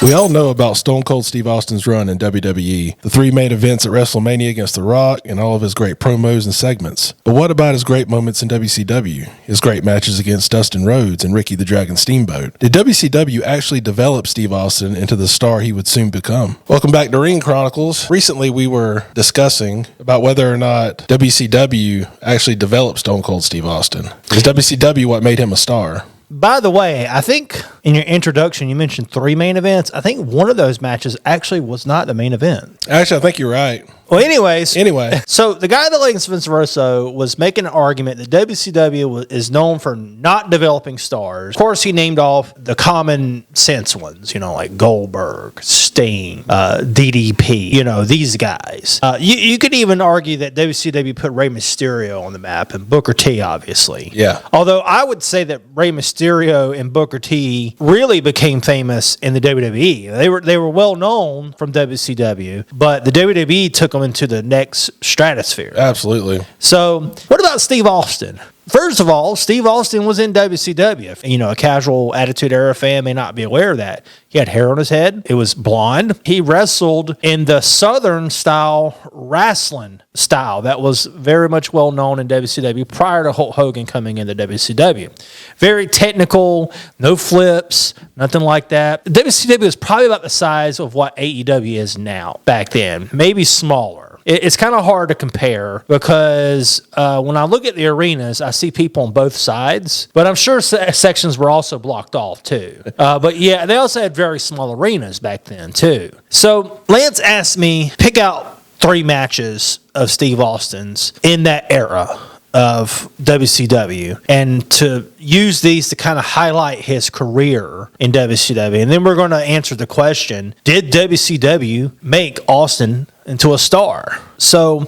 We all know about Stone Cold Steve Austin's run in WWE, the 3 main events at WrestleMania against The Rock, and all of his great promos and segments. But what about his great moments in WCW? His great matches against Dustin Rhodes and Ricky the Dragon Steamboat? Did WCW actually develop Steve Austin into the star he would soon become? Welcome back to Ring Chronicles. Recently we were discussing about whether or not WCW actually developed Stone Cold Steve Austin. Is WCW what made him a star? By the way, I think in your introduction you mentioned 3 main events. I think one of those matches actually was not the main event. Actually, I think you're right. Well, anyways. Anyway. So the guy that links Vince Russo was making an argument that WCW is known for not developing stars. Of course, he named off the common sense ones, like Goldberg, Sting, DDP, these guys. You could even argue that WCW put Rey Mysterio on the map and Booker T, obviously. Yeah. Although I would say that Rey Mysterio and Booker T really became famous in the WWE. They were well known from WCW, but the WWE took them into the next stratosphere. Absolutely. So, what about Steve Austin? First of all, Steve Austin was in WCW. A casual Attitude Era fan may not be aware of that. He had hair on his head. It was blonde. He wrestled in the Southern style wrestling style that was very much well known in WCW prior to Hulk Hogan coming into WCW. Very technical, no flips, nothing like that. WCW was probably about the size of what AEW is now back then, maybe smaller. It's kind of hard to compare because when I look at the arenas, I see people on both sides, but I'm sure sections were also blocked off too. But yeah, they also had very small arenas back then too. So Lance asked me pick out 3 matches of Steve Austin's in that era of WCW and to use these to kind of highlight his career in WCW. And then we're going to answer the question, did WCW make Austin into a star? So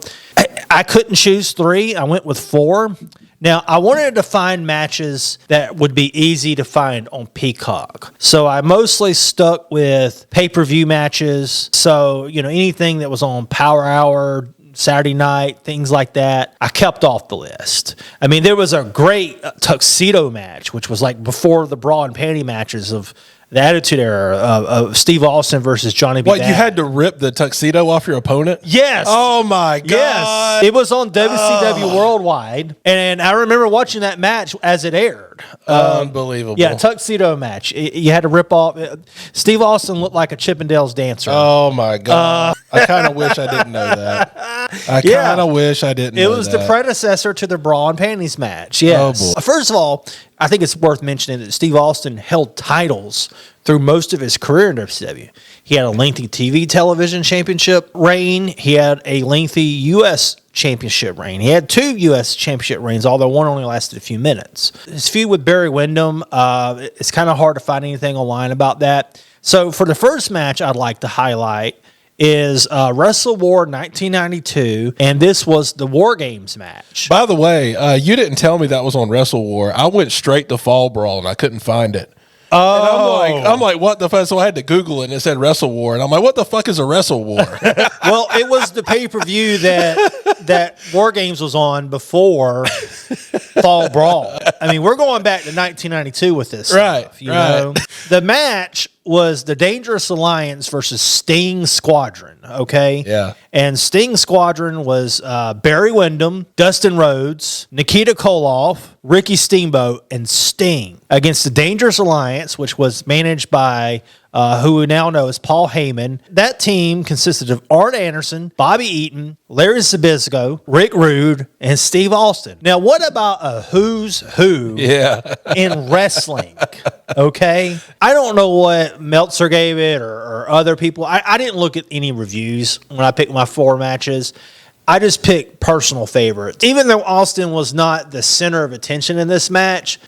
I couldn't choose 3. I went with 4. Now, I wanted to find matches that would be easy to find on Peacock. So I mostly stuck with pay-per-view matches. So, anything that was on Power Hour, Saturday night, things like that, I kept off the list. I mean, there was a great tuxedo match, which was like before the bra and panty matches of the Attitude Era of Steve Austin versus Johnny B. What, you had to rip the tuxedo off your opponent? Yes. Oh, my God. Yes. It was on WCW Worldwide, and I remember watching that match as it aired. Unbelievable. Yeah, tuxedo match. You had to rip off. Steve Austin looked like a Chippendales dancer. Oh, my God. I kind of wish I didn't know that. I kind of wish I didn't know that. It was the predecessor to the bra and panties match. Yes. Oh, boy. First of all, I think it's worth mentioning that Steve Austin held titles through most of his career in WCW. He had a lengthy TV television championship reign. He had a lengthy U.S. championship reign. He had 2 U.S. championship reigns, although one only lasted a few minutes. His feud with Barry Windham, it's kind of hard to find anything online about that. So for the first match I'd like to highlight is Wrestle War 1992, and this was the Wargames match. By the way, you didn't tell me that was on Wrestle War. I went straight to Fall Brawl, and I couldn't find it. Oh. And I'm like, what the fuck? So I had to Google it, and it said Wrestle War. And I'm like, what the fuck is a Wrestle War? Well, it was the pay-per-view that Wargames was on before Fall Brawl. I mean, we're going back to 1992 with this stuff, you know? The match was the Dangerous Alliance versus Sting Squadron, okay? Yeah. And Sting Squadron was Barry Windham, Dustin Rhodes, Nikita Koloff, Ricky Steamboat, and Sting against the Dangerous Alliance, which was managed by who we now know as Paul Heyman. That team consisted of Arn Anderson, Bobby Eaton, Larry Zbyszko, Rick Rude, and Steve Austin. Now, what about a who's who in wrestling? Okay? I don't know what Meltzer gave it or other people. I didn't look at any reviews when I picked my 4 matches. I just picked personal favorites. Even though Austin was not the center of attention in this match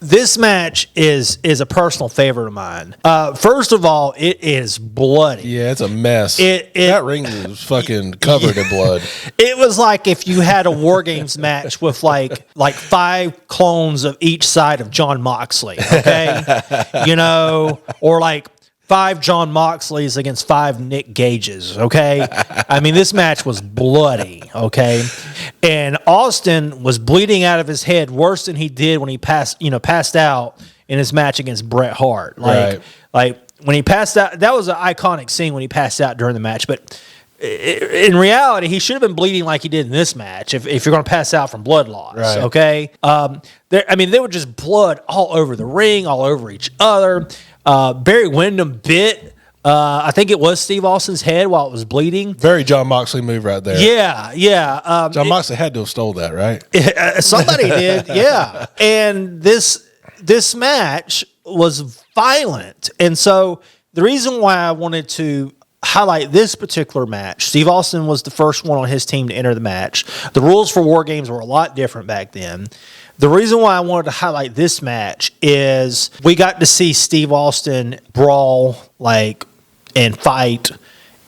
is a personal favorite of mine. First of all, it is bloody. Yeah, it's a mess. That ring was fucking covered in blood. It was like if you had a Wargames match with like 5 clones of each side of John Moxley, okay? Or like 5 John Moxleys against 5 Nick Gages, okay? I mean, this match was bloody, okay? And Austin was bleeding out of his head worse than he did when he passed out in his match against Bret Hart. Like when he passed out, that was an iconic scene when he passed out during the match. But in reality, he should have been bleeding like he did in this match if you're going to pass out from blood loss, right. okay? There were just blood all over the ring, all over each other. Barry Windham bit, I think it was Steve Austin's head while it was bleeding. Very John Moxley move right there. Yeah. John Moxley had to have stole that, right? Somebody did, yeah. And this match was violent. And so the reason why I wanted to highlight this particular match, Steve Austin was the first one on his team to enter the match. The rules for Wargames were a lot different back then. The reason why I wanted to highlight this match is we got to see Steve Austin brawl and fight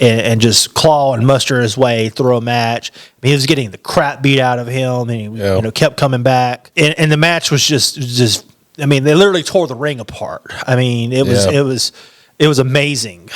and just claw and muster his way through a match. He was getting the crap beat out of him, and he kept coming back. And the match was just they literally tore the ring apart. It was amazing.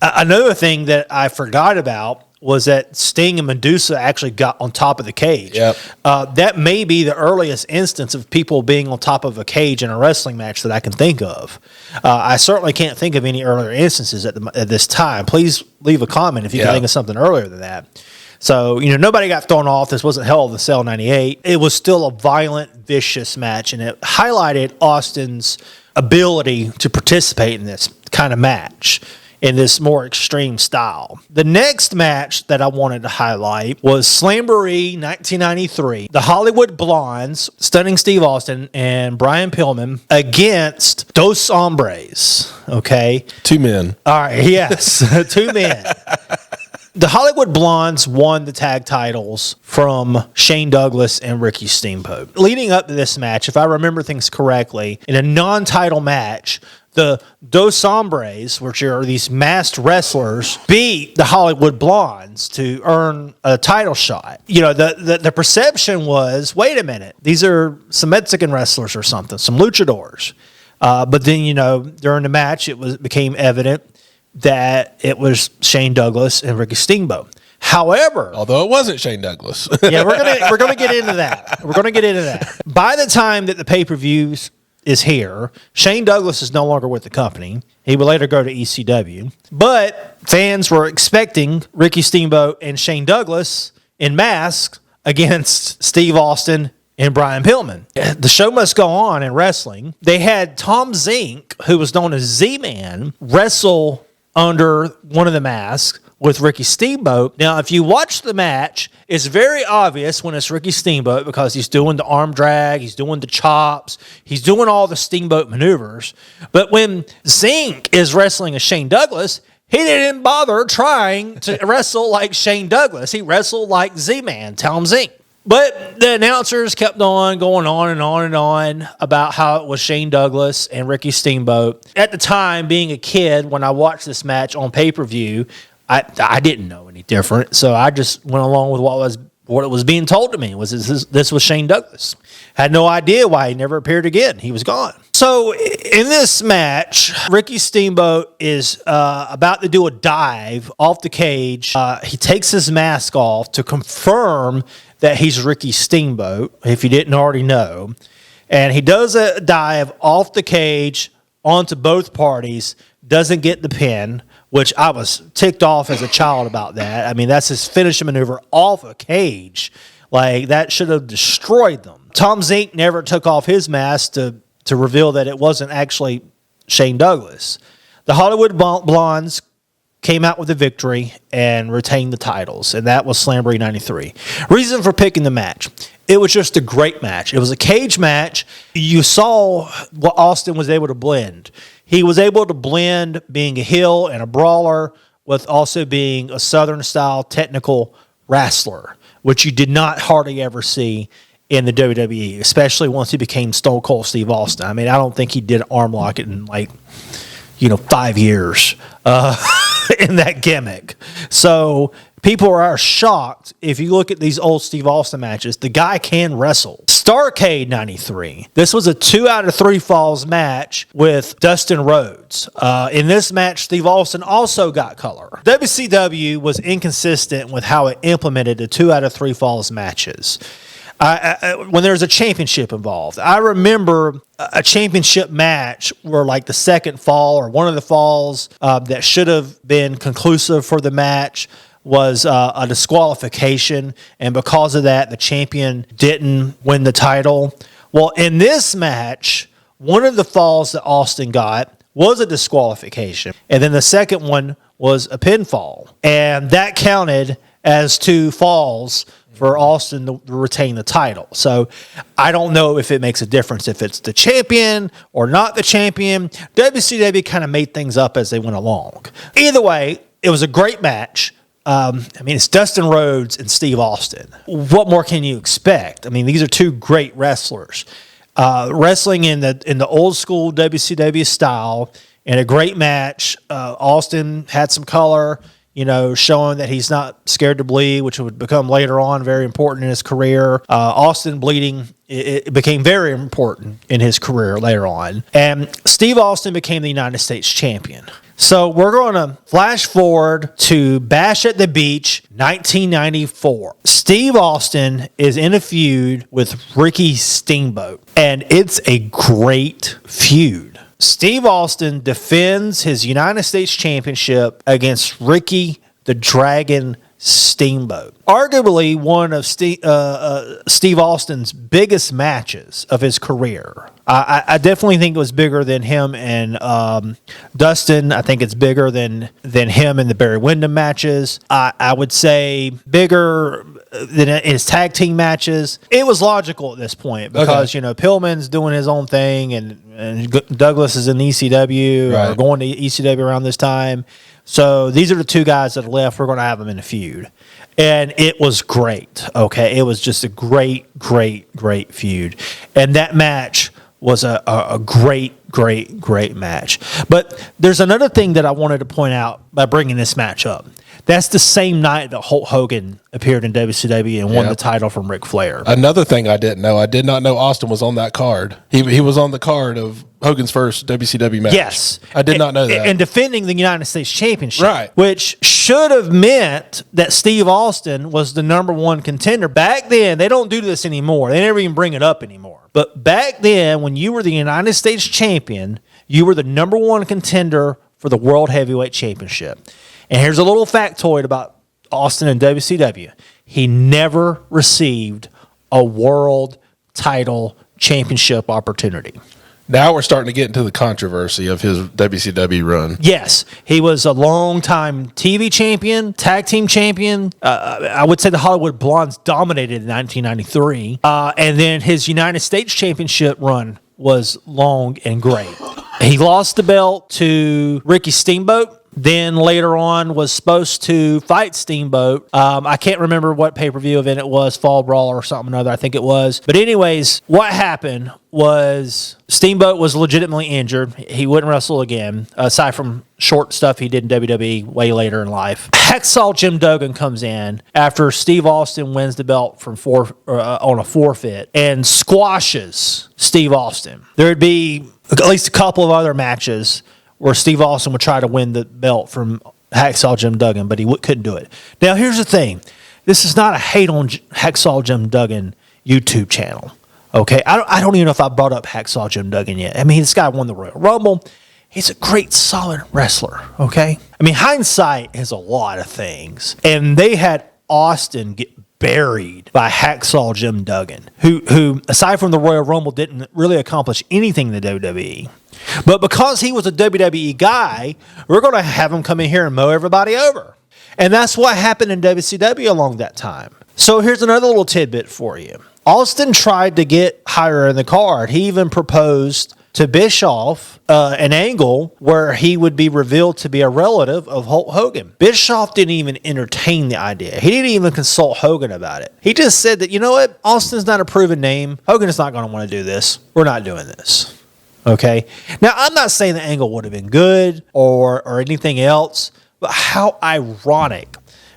Another thing that I forgot about was that Sting and Medusa actually got on top of the cage. Yep. That may be the earliest instance of people being on top of a cage in a wrestling match that I can think of. I certainly can't think of any earlier instances at this time. Please leave a comment if you can think of something earlier than that. So, nobody got thrown off. This wasn't Hell in the Cell 98. It was still a violent, vicious match, and it highlighted Austin's ability to participate in this kind of match in this more extreme style. The next match that I wanted to highlight was Slamboree 1993. The Hollywood Blondes, Stunning Steve Austin and Brian Pillman against Dos Hombres. Okay. 2 men. All right. Yes. 2 men. The Hollywood Blondes won the tag titles from Shane Douglas and Ricky Steamboat. Leading up to this match, if I remember things correctly, in a non-title match, the Dos Hombres, which are these masked wrestlers, beat the Hollywood Blondes to earn a title shot. The perception was, wait a minute, these are some Mexican wrestlers or something, some luchadors. But then, during the match, it became evident that it was Shane Douglas and Ricky Steamboat. However, although it wasn't Shane Douglas. Yeah, we're gonna get into that. We're gonna get into that. By the time that the pay-per-views is here, Shane Douglas is no longer with the company. He would later go to ECW. But fans were expecting Ricky Steamboat and Shane Douglas in masks against Steve Austin and Brian Pillman. The show must go on in wrestling. They had Tom Zink, who was known as Z-Man, wrestle under one of the masks with Ricky Steamboat. Now, if you watch the match, it's very obvious when it's Ricky Steamboat because he's doing the arm drag, he's doing the chops, he's doing all the Steamboat maneuvers. But when Zink is wrestling as Shane Douglas, he didn't bother trying to wrestle like Shane Douglas. He wrestled like Z-Man, Tom Zink. But the announcers kept on going on and on and on about how it was Shane Douglas and Ricky Steamboat. At the time, being a kid, when I watched this match on pay-per-view, I didn't know any different. So I just went along with what it was being told to me. This was Shane Douglas. Had no idea why he never appeared again. He was gone. So in this match, Ricky Steamboat is about to do a dive off the cage. He takes his mask off to confirm that he's Ricky Steamboat, if you didn't already know. And he does a dive off the cage onto both parties, doesn't get the pin, which I was ticked off as a child about that. That's his finishing maneuver off a cage. That should have destroyed them. Tom Zink never took off his mask to reveal that it wasn't actually Shane Douglas. The Hollywood Blondes came out with a victory and retained the titles, and that was Slamboree 93. Reason for picking the match. It was just a great match. It was a cage match. You saw what Austin was able to blend. He was able to blend being a heel and a brawler with also being a Southern-style technical wrestler, which you did not hardly ever see in the WWE, especially once he became Stone Cold Steve Austin. I don't think he did arm lock it in 5 years in that gimmick. So people are shocked. If you look at these old Steve Austin matches, the guy can wrestle. Starrcade 93. This was a 2 out of 3 falls match with Dustin Rhodes. In this match, Steve Austin also got color. WCW was inconsistent with how it implemented the 2 out of 3 falls matches. when there's a championship involved. I remember a championship match where like the second fall or one of the falls that should have been conclusive for the match was a disqualification, and because of that, the champion didn't win the title. Well, in this match, one of the falls that Austin got was a disqualification, and then the second one was a pinfall, and that counted as 2 falls for Austin to retain the title. So I don't know if it makes a difference if it's the champion or not the champion. WCW kind of made things up as they went along. Either way, it was a great match. It's Dustin Rhodes and Steve Austin. What more can you expect? I mean, these are 2 great wrestlers. Wrestling in the old school WCW style in a great match. Austin had some color, showing that he's not scared to bleed, which would become later on very important in his career. Austin bleeding, it became very important in his career later on. And Steve Austin became the United States champion. So we're going to flash forward to Bash at the Beach, 1994. Steve Austin is in a feud with Ricky Steamboat, and it's a great feud. Steve Austin defends his United States Championship against Ricky the Dragon Steamboat. Arguably one of Steve Austin's biggest matches of his career. I definitely think it was bigger than him and Dustin. I think it's bigger than him in the Barry Windham matches. I would say bigger than his tag team matches. It was logical at this point because, Pillman's doing his own thing and Douglas is in ECW or going to ECW around this time. So these are the 2 guys that are left. We're going to have them in a feud. And it was great, okay? It was just a great feud. And that match was a great match. But there's another thing that I wanted to point out by bringing this match up. That's the same night that Hulk Hogan appeared in WCW and won the title from Ric Flair. Another thing I didn't know, I did not know Austin was on that card. He was on the card of Hogan's first WCW match. Yes. I did not know that. And defending the United States Championship. Right. Which should have meant that Steve Austin was the number 1 contender. Back then, they don't do this anymore. They never even bring it up anymore. But back then, when you were the United States Champion, you were the number 1 contender for the World Heavyweight Championship. And here's a little factoid about Austin and WCW. He never received a world title championship opportunity. Now we're starting to get into the controversy of his WCW run. Yes, he was a long-time TV champion, tag team champion. I would say the Hollywood Blondes dominated in 1993. And then his United States Championship run was long and great. He lost the belt to Ricky Steamboat. Then later on was supposed to fight Steamboat. I can't remember what pay-per-view event it was, Fall Brawl or something or other, I think it was. But anyways, what happened was Steamboat was legitimately injured. He wouldn't wrestle again, aside from short stuff he did in WWE way later in life. Hacksaw Jim Duggan comes in after Steve Austin wins the belt from on a forfeit and squashes Steve Austin. There would be at least a couple of other matches where Steve Austin would try to win the belt from Hacksaw Jim Duggan, but he couldn't do it. Now, here's the thing. This is not a hate on Hacksaw Jim Duggan YouTube channel, okay? I don't even know if I brought up Hacksaw Jim Duggan yet. I mean, this guy won the Royal Rumble. He's a great, solid wrestler, okay? I mean, hindsight is a lot of things. And they had Austin get buried by Hacksaw Jim Duggan, who, aside from the Royal Rumble, didn't really accomplish anything in the WWE. But because he was a WWE guy, we're going to have him come in here and mow everybody over. And that's what happened in WCW along that time. So here's another little tidbit for you. Austin tried to get higher in the card. He even proposed to Bischoff an angle where he would be revealed to be a relative of Hulk Hogan. Bischoff didn't even entertain the idea. He didn't even consult Hogan about it. He just said that, you know what, Austin's not a proven name. Hogan is not going to want to do this. We're not doing this. Okay? Now, I'm not saying the angle would have been good or anything else, but how ironic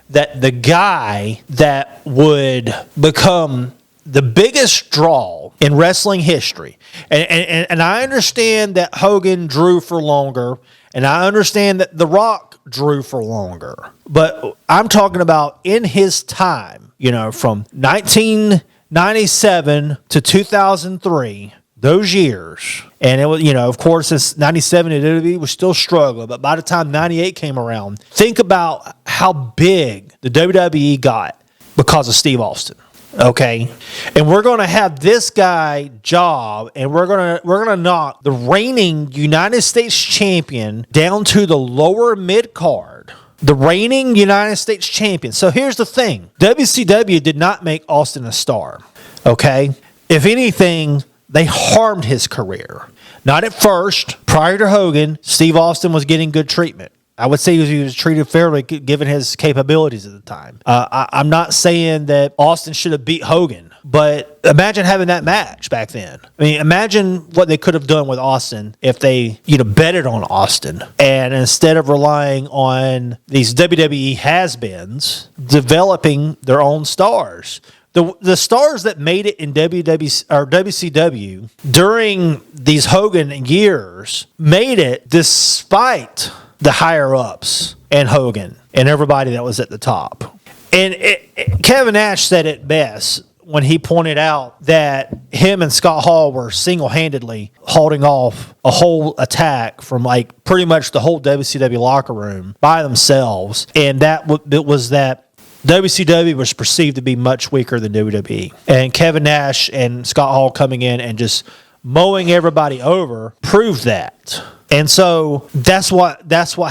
that the guy that would become the biggest draw in wrestling history, and I understand that Hogan drew for longer, and I understand that The Rock drew for longer, but I'm talking about in his time, you know, from 19 97 to 2003, those years, and it was, of course, this 97 the WWE was still struggling, but by the time 98 came around, think about how big the WWE got because of Steve Austin. Okay, and we're going to have this guy job, and we're gonna knock the reigning United States champion down to the lower mid card. The reigning United States champion. So here's the thing: WCW did not make Austin a star. Okay, if anything, they harmed his career. Not at first. Prior to Hogan, Steve Austin was getting good treatment. I would say he was treated fairly given his capabilities at the time. I'm not saying that Austin should have beat Hogan, but imagine having that match back then. I mean, imagine what they could have done with Austin if they, betted on Austin. And instead of relying on these WWE has-beens, developing their own stars. The stars that made it in WCW during these Hogan years made it despite the higher-ups and Hogan and everybody that was at the top. And Kevin Nash said it best when he pointed out that him and Scott Hall were single-handedly holding off a whole attack from pretty much the whole WCW locker room by themselves. And it was that WCW was perceived to be much weaker than WWE. And Kevin Nash and Scott Hall coming in and just mowing everybody over proved that. And so that's what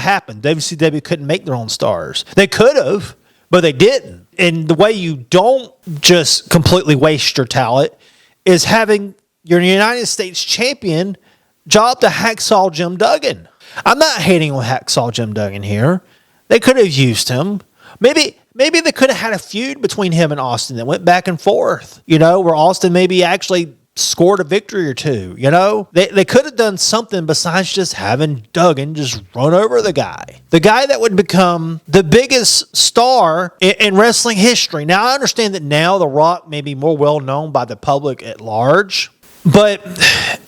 happened. WCW couldn't make their own stars. They could have, but they didn't. And the way you don't just completely waste your talent is having your United States champion job to Hacksaw Jim Duggan. I'm not hating on Hacksaw Jim Duggan here. They could have used him. Maybe they could have had a feud between him and Austin that went back and forth, where Austin maybe actually scored a victory or two, They could have done something besides just having Duggan just run over the guy. The guy that would become the biggest star in wrestling history. Now, I understand that now The Rock may be more well-known by the public at large, but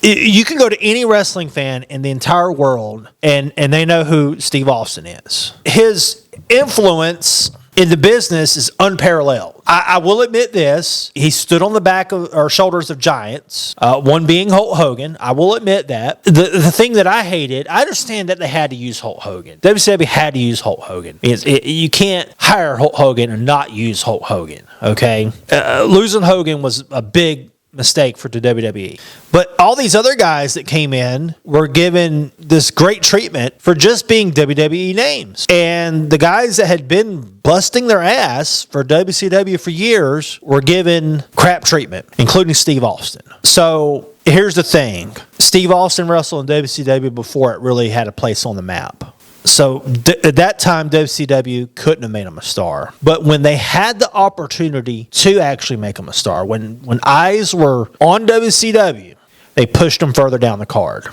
you can go to any wrestling fan in the entire world and they know who Steve Austin is. His influence in the business is unparalleled. I will admit this. He stood on the back or shoulders of giants, one being Hulk Hogan. I will admit that. The thing that I hated, I understand that they had to use Hulk Hogan. WCW had to use Hulk Hogan. You can't hire Hulk Hogan and not use Hulk Hogan, okay? Losing Hogan was a big mistake for the WWE. But all these other guys that came in were given this great treatment for just being WWE names. And the guys that had been busting their ass for WCW for years were given crap treatment, including Steve Austin. So here's the thing. Steve Austin wrestled in WCW before it really had a place on the map. So at that time, WCW couldn't have made him a star. But when they had the opportunity to actually make him a star, when eyes were on WCW, they pushed him further down the card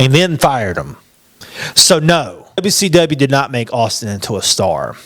and then fired him. So no, WCW did not make Austin into a star.